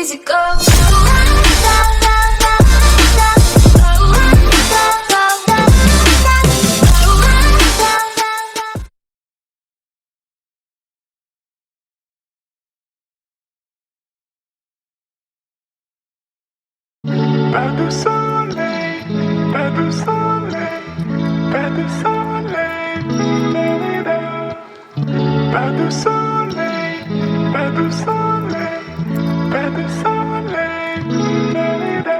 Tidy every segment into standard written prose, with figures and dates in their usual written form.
easy go. Pas de soleil, pas de soleil, pas de soleil, da-da-da. Pas de soleil, pas de soleil, pas de soleil, da-da-da.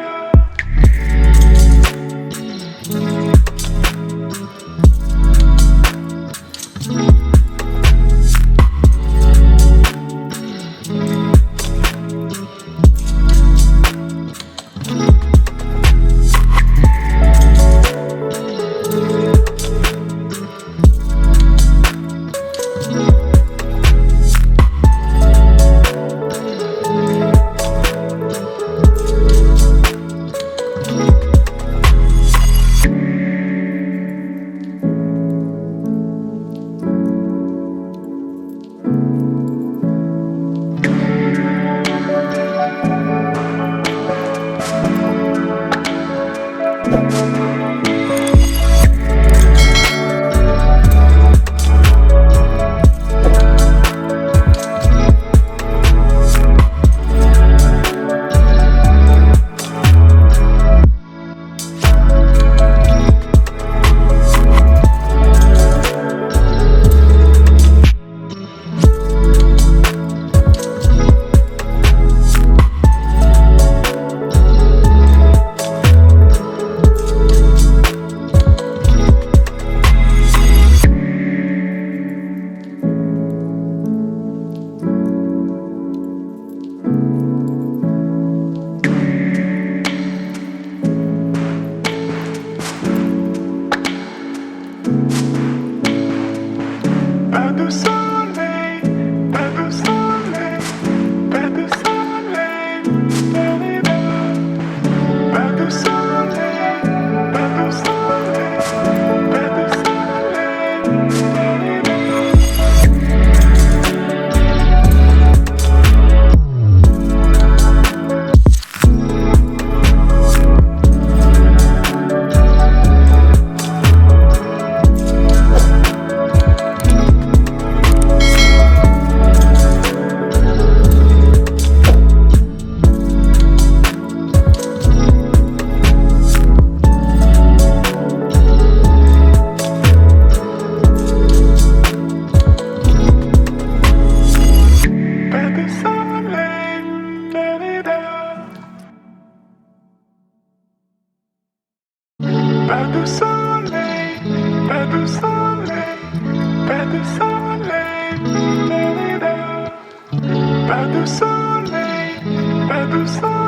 Pas de soleil, pas de soleil, pas de soleil, da-da-da. Pas de soleil, pas de soleil, pas de soleil, pas de soleil, da-da-da. Pas de soleil, pas de soleil, pas de soleil, da-da-da. Pas de soleil, pas de soleil.